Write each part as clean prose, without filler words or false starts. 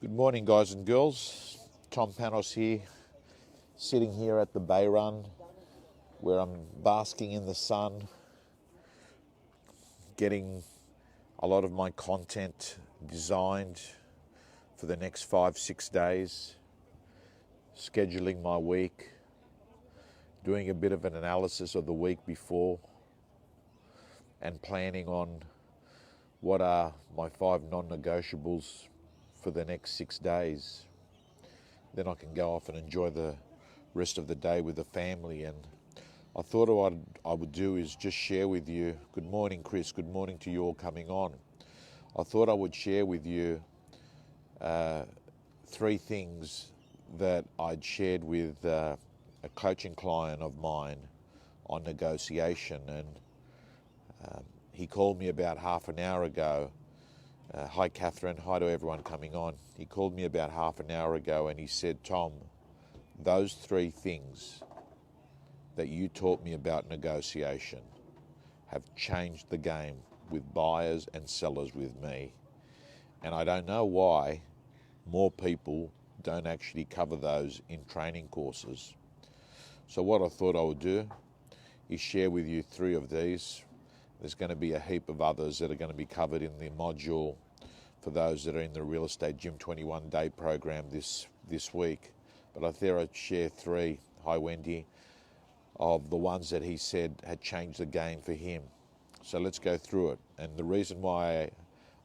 Good morning, guys and girls. Tom Panos here, sitting here at the Bay Run where I'm basking in the sun, getting a lot of my content designed for the next 5-6 days, scheduling my week, doing a bit of an analysis of the week before, and planning on what are my 5 non-negotiables for the next 6 days. Then I can go off and enjoy the rest of the day with the family. And I thought what I would do is just share with you, good morning Chris, good morning to you all coming on. I thought I would share with you 3 things that I'd shared with a coaching client of mine on negotiation. And he called me about half an hour ago. Hi Catherine, hi to everyone coming on. He called me about half an hour ago and he said, Tom, those 3 things that you taught me about negotiation have changed the game with buyers and sellers with me. And I don't know why more people don't actually cover those in training courses. So what I thought I would do is share with you 3 of these. There's going to be a heap of others that are going to be covered in the module for those that are in the Real Estate Gym 21 day program this week. But I thought I'd share 3, hi Wendy, of the ones that he said had changed the game for him. So let's go through it. And the reason why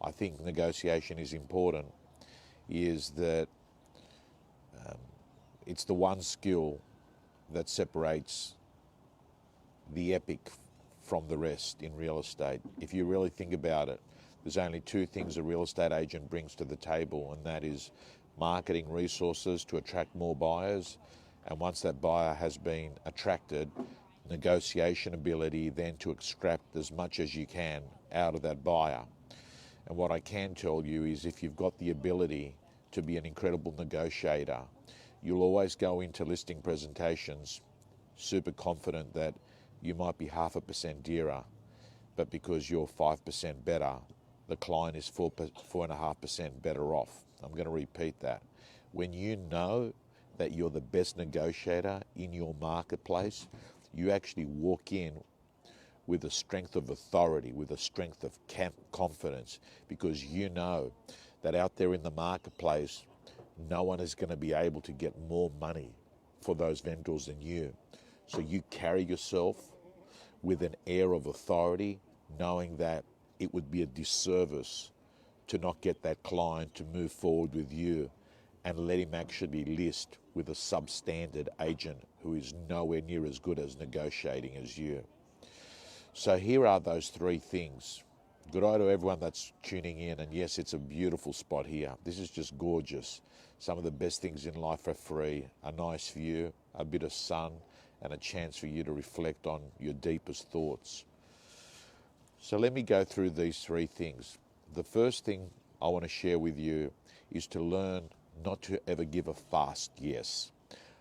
I think negotiation is important is that it's the one skill that separates the epic from the rest in real estate. If you really think about it, there's only 2 things a real estate agent brings to the table, and that is marketing resources to attract more buyers, and once that buyer has been attracted, negotiation ability then to extract as much as you can out of that buyer. And what I can tell you is if you've got the ability to be an incredible negotiator, you'll always go into listing presentations super confident that you might be 0.5% dearer, but because you're 5% better, the client is 4.5% better off. I'm going to repeat that. When you know that you're the best negotiator in your marketplace, you actually walk in with a strength of authority, with a strength of confidence, because you know that out there in the marketplace, no one is going to be able to get more money for those vendors than you. So you carry yourself with an air of authority, knowing that it would be a disservice to not get that client to move forward with you and let him actually list with a substandard agent who is nowhere near as good as negotiating as you. So here are those 3 things. Good eye to everyone that's tuning in, and yes, it's a beautiful spot here. This is just gorgeous. Some of the best things in life are free, a nice view, a bit of sun, and a chance for you to reflect on your deepest thoughts. So let me go through these 3 things. The first thing I want to share with you is to learn not to ever give a fast yes.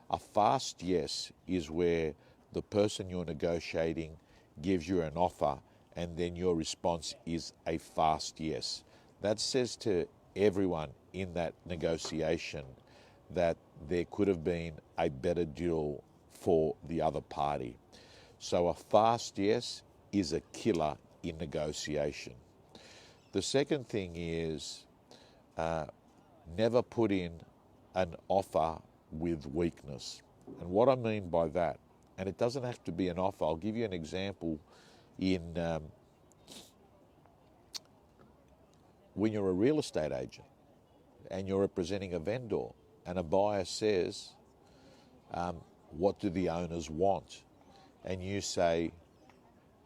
A fast yes is where the person you're negotiating gives you an offer and then your response is a fast yes. That says to everyone in that negotiation that there could have been a better deal for the other party. So a fast yes is a killer in negotiation. The second thing is never put in an offer with weakness. And what I mean by that, and it doesn't have to be an offer, I'll give you an example in when you're a real estate agent and you're representing a vendor and a buyer says, what do the owners want? And you say,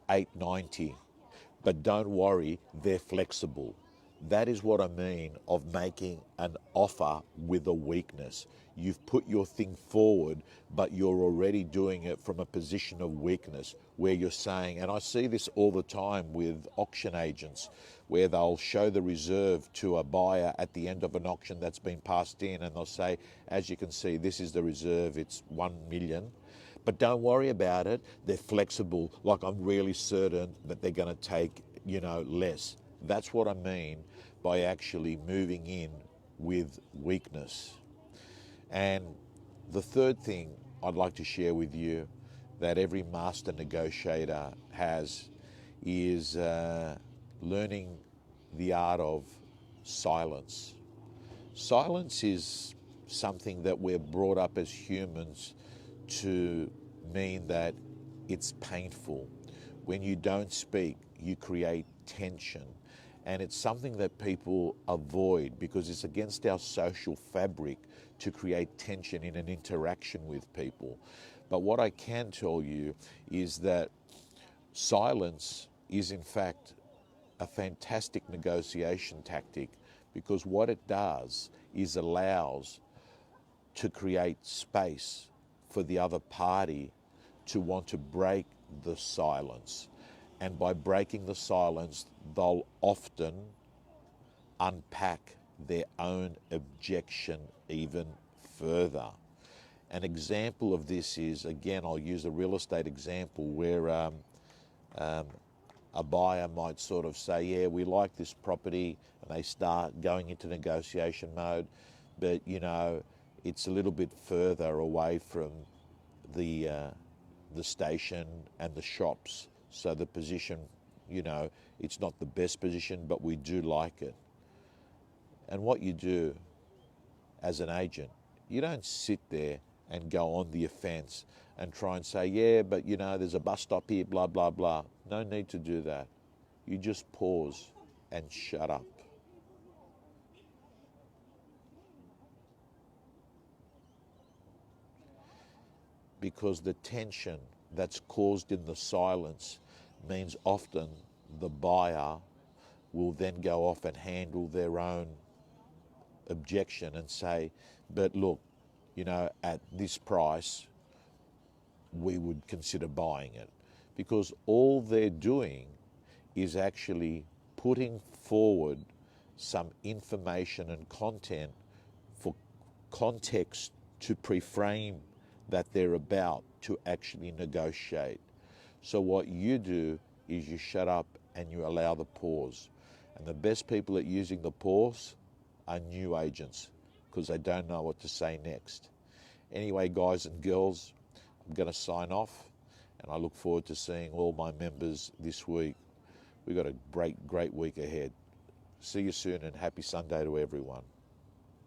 890. But don't worry, they're flexible. That is what I mean of making an offer with a weakness. You've put your thing forward, but you're already doing it from a position of weakness where you're saying, and I see this all the time with auction agents, where they'll show the reserve to a buyer at the end of an auction that's been passed in, and they'll say, as you can see, this is the reserve, it's 1 million. But don't worry about it, they're flexible, like I'm really certain that they're going to take, less. That's what I mean by actually moving in with weakness. And the third thing I'd like to share with you that every master negotiator has is learning the art of silence. Silence is something that we're brought up as humans to mean that it's painful. When you don't speak, you create tension. And it's something that people avoid because it's against our social fabric to create tension in an interaction with people. But what I can tell you is that silence is in fact a fantastic negotiation tactic, because what it does is allows to create space for the other party to want to break the silence. And by breaking the silence, they'll often unpack their own objection even further. An example of this is, again, I'll use a real estate example where a buyer might sort of say, yeah, we like this property, and they start going into negotiation mode, but, you know, it's a little bit further away from the station and the shops. So the position, you know, it's not the best position, but we do like it. And what you do as an agent, you don't sit there and go on the offence and try and say, yeah, but, you know, there's a bus stop here, blah, blah, blah. No need to do that. You just pause and shut up. Because the tension that's caused in the silence means often the buyer will then go off and handle their own objection and say, but look, you know, at this price, we would consider buying it. Because all they're doing is actually putting forward some information and content for context to pre-frame that they're about to actually negotiate. So what you do is you shut up and you allow the pause. And the best people at using the pause are new agents, because they don't know what to say next. Anyway, guys and girls, I'm going to sign off, and I look forward to seeing all my members this week. We've got a great week ahead. See you soon, and happy Sunday to everyone.